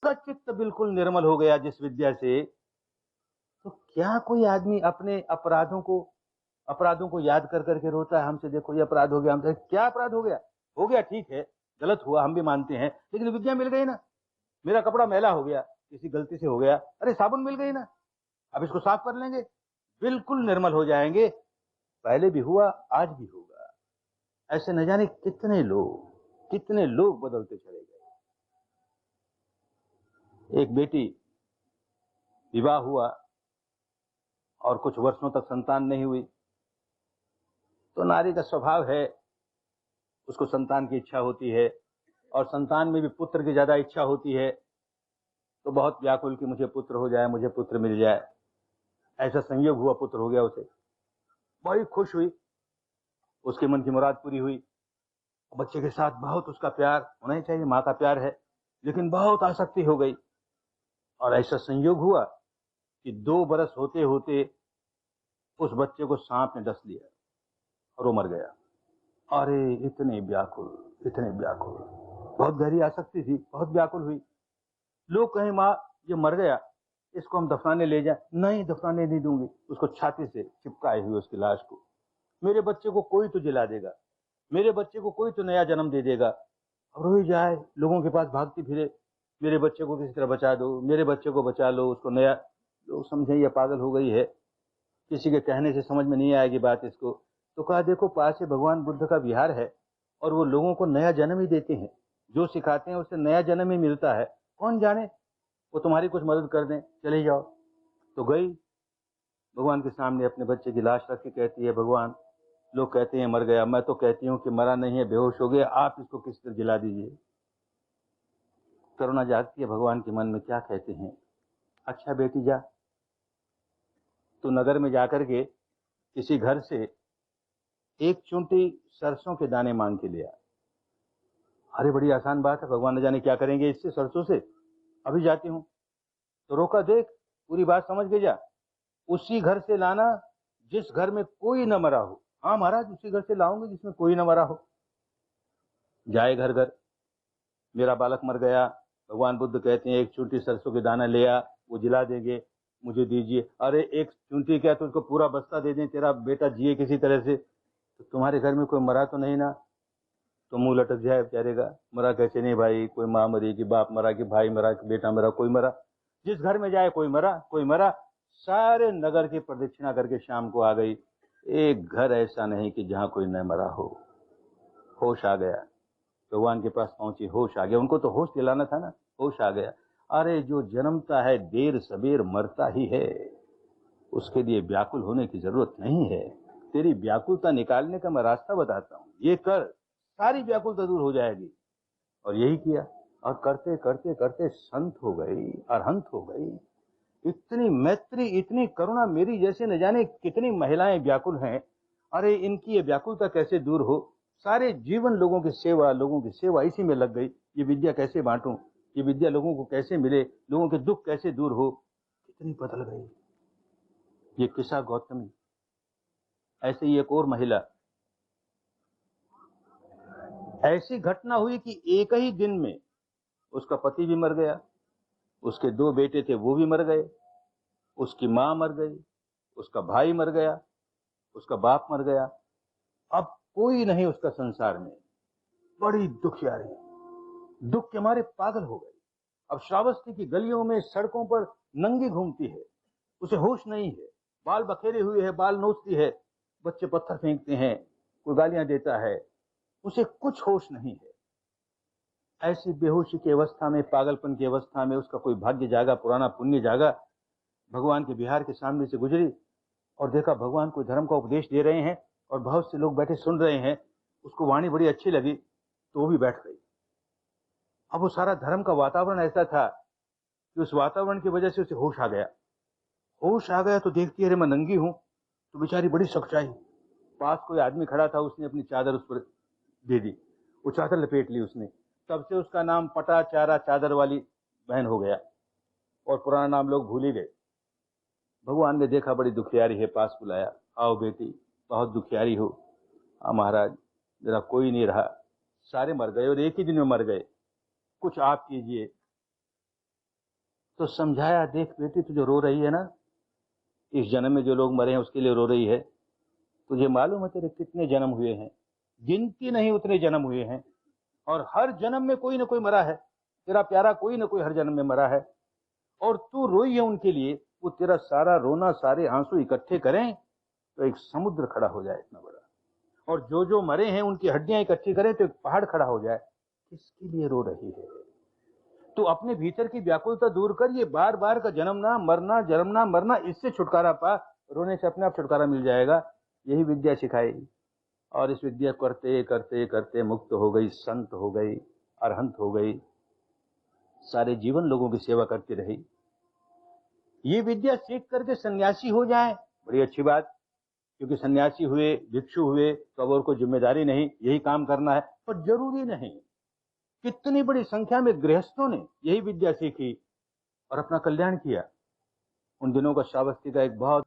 का चित्त बिल्कुल निर्मल हो गया जिस विद्या से, तो क्या कोई आदमी अपने अपराधों को याद कर करके रोता है? हमसे देखो ये अपराध हो गया, हमसे क्या अपराध हो गया? हो गया ठीक है, गलत हुआ हम भी मानते हैं, लेकिन विद्या मिल गई ना। मेरा कपड़ा मैला हो गया, किसी गलती से हो गया, अरे साबुन मिल गई ना, अब इसको साफ कर लेंगे, बिल्कुल निर्मल हो जाएंगे। पहले भी हुआ, आज भी होगा। ऐसे न जाने कितने लोग बदलते चले गए। एक बेटी विवाह हुआ और कुछ वर्षों तक संतान नहीं हुई, तो नारी का स्वभाव है, उसको संतान की इच्छा होती है, और संतान में भी पुत्र की ज्यादा इच्छा होती है, तो बहुत व्याकुल कि मुझे पुत्र हो जाए, मुझे पुत्र मिल जाए। ऐसा संयोग हुआ, पुत्र हो गया उसे, बड़ी खुश हुई, उसके मन की मुराद पूरी हुई। बच्चे के साथ बहुत उसका प्यार होना ही चाहिए, माँ का प्यार है, लेकिन बहुत आसक्ति हो गई। और ऐसा संयोग हुआ कि 2 बरस होते होते उस बच्चे को सांप ने डस लिया और वो मर गया। अरे इतने व्याकुल, इतने व्याकुल, बहुत गहरी आसक्ति थी, बहुत व्याकुल हुई। लोग कहें माँ ये मर गया, इसको हम दफनाने ले जाए, नहीं दफनाने नहीं दूंगी, उसको छाती से चिपकाए हुई उसकी लाश को। मेरे बच्चे को कोई तो जिला देगा, मेरे बच्चे को कोई तो नया जन्म दे देगा। और रोई जाए, लोगों के पास भागती फिरे, मेरे बच्चे को किसी तरह बचा दो, मेरे बच्चे को बचा लो, उसको नया। लोग समझे ये पागल हो गई है, किसी के कहने से समझ में नहीं आएगी बात इसको। तो कहा देखो पास से भगवान बुद्ध का विहार है, और वो लोगों को नया जन्म ही देते हैं, जो सिखाते हैं उससे नया जन्म ही मिलता है। कौन जाने वो तुम्हारी कुछ मदद कर दें, चले जाओ। तो गई भगवान के सामने, अपने बच्चे की लाश रख के कहती है, भगवान लोग कहते हैं मर गया, मैं तो कहती हूँ कि मरा नहीं है, बेहोश हो गया, आप इसको किस तरह जिला दीजिए। करुणा जागती है भगवान के मन में, क्या कहते हैं, अच्छा बेटी जा, तो नगर में जाकर के किसी घर से एक चुंटी सरसों के दाने मांग के लिया। अरे बड़ी आसान बात है, भगवान न जाने क्या करेंगे इससे, सरसों से, अभी जाती हूँ। तो रोका, देख पूरी बात समझ के जा, उसी घर से लाना जिस घर में कोई न मरा हो। हाँ महाराज, उसी घर से लाऊंगी जिसमें कोई न मरा हो। जाए घर घर, मेरा बालक मर गया, भगवान बुद्ध कहते हैं एक चुंटी सरसों के दाना ले आ, वो जिला देंगे, मुझे दीजिए। अरे एक चुंटी क्या, तो उसको पूरा बस्ता दे दें, तेरा बेटा जिए किसी तरह से। तो तुम्हारे घर में कोई मरा तो नहीं ना? तो मुंह लटक जाए बेचारे का, मरा कैसे नहीं भाई, कोई माँ मरी कि बाप मरा कि भाई मरा कि बेटा मरा, कोई मरा। जिस घर में जाए कोई मरा, कोई मरा। सारे नगर की प्रदक्षिणा करके शाम को आ गई, एक घर ऐसा नहीं कि जहां कोई न मरा हो। होश आ गया, भगवान के पास पहुंची, होश आ गया, उनको तो होश दिलाना था ना, होश आ गया। अरे जो जन्मता है देर सबेर मरता ही है, उसके लिए व्याकुल होने की जरूरत नहीं है। तेरी व्याकुलता निकालने का मैं रास्ता बताता हूँ, ये कर, सारी व्याकुलता दूर हो जाएगी। और यही किया, और करते करते करते संत हो गई, अरहंत हो गई। इतनी मैत्री, इतनी करुणा, मेरी जैसे न जाने कितनी महिलाएं व्याकुल हैं। अरे इनकी ये व्याकुलता कैसे दूर हो, सारे जीवन लोगों की सेवा, लोगों की सेवा इसी में लग गई। ये विद्या कैसे बांटूं, ये विद्या लोगों को कैसे मिले, लोगों के दुख कैसे दूर हो, कितनी बदल गई। ये किस्सा गौतमी, ऐसे ही एक और महिला, ऐसी घटना हुई कि एक ही दिन में उसका पति भी मर गया, उसके 2 बेटे थे वो भी मर गए, उसकी मां मर गई, उसका भाई मर गया, उसका बाप मर गया, अब कोई नहीं उसका संसार में। बड़ी दुखियारी, दुख के मारे पागल हो गई। अब श्रावस्ती की गलियों में, सड़कों पर नंगी घूमती है, उसे होश नहीं है, बाल बखेरे हुए है, बाल नोचती है, बच्चे पत्थर फेंकते हैं, कोई गालियां देता है, उसे कुछ होश नहीं है। ऐसी बेहोशी की अवस्था में, पागलपन की अवस्था में उसका कोई भाग्य जागा, पुराना पुण्य जागा। भगवान के बिहार के सामने से गुजरी और देखा भगवान कोई धर्म का उपदेश दे रहे हैं और बहुत से लोग बैठे सुन रहे हैं। उसको वाणी बड़ी अच्छी लगी तो वो भी बैठ गई। अब वो सारा धर्म का वातावरण ऐसा था कि उस वातावरण की वजह से उसे होश आ गया। होश आ गया तो देखती है अरे मैं नंगी हूं, तो बेचारी बड़ी सकुचाई। पास कोई आदमी खड़ा था, उसने अपनी चादर उस पर दे दी, वो चादर लपेट ली उसने। तब से उसका नाम पटा चारा चादर वाली बहन हो गया, और पुराना नाम लोग भूल ही गए। भगवान ने देखा बड़ी दुखियारी है, पास बुलाया, आओ बेटी बहुत दुखियारी हो। हाँ महाराज, मेरा कोई नहीं रहा, सारे मर गए और एक ही दिन में मर गए, कुछ आप कीजिए। तो समझाया, देख बेटी तू जो रो रही है ना, इस जन्म में जो लोग मरे हैं उसके लिए रो रही है। तुझे मालूम है तेरे कितने जन्म हुए हैं? गिनती नहीं उतने जन्म हुए हैं, और हर जन्म में कोई ना कोई मरा है। तेरा प्यारा कोई ना कोई हर जन्म में मरा है, और तू रोई है उनके लिए। वो तेरा सारा रोना, सारे आंसू इकट्ठे करें तो एक समुद्र खड़ा हो जाए इतना बड़ा, और जो जो मरे हैं उनकी हड्डियां इकट्ठी करें तो एक पहाड़ खड़ा हो जाए। किसके लिए रो रही है? तो अपने भीतर की व्याकुलता दूर कर। ये बार बार का जन्मना मरना, जन्मना मरना, इससे छुटकारा पा। रोने से अपने आप छुटकारा मिल जाएगा। यही विद्या सिखाई, और इस विद्या करते करते करते मुक्त हो गई, संत हो गई, अरहंत हो गई, सारे जीवन लोगों की सेवा करती रही। ये विद्या सीख करके सन्यासी हो जाए, बड़ी अच्छी बात, क्योंकि सन्यासी हुए, भिक्षु हुए तो अब और कोई जिम्मेदारी नहीं, यही काम करना है। पर जरूरी नहीं। कितनी बड़ी संख्या में गृहस्थों ने यही विद्या सीखी और अपना कल्याण किया। उन दिनों का श्रावस्ती का एक बहुत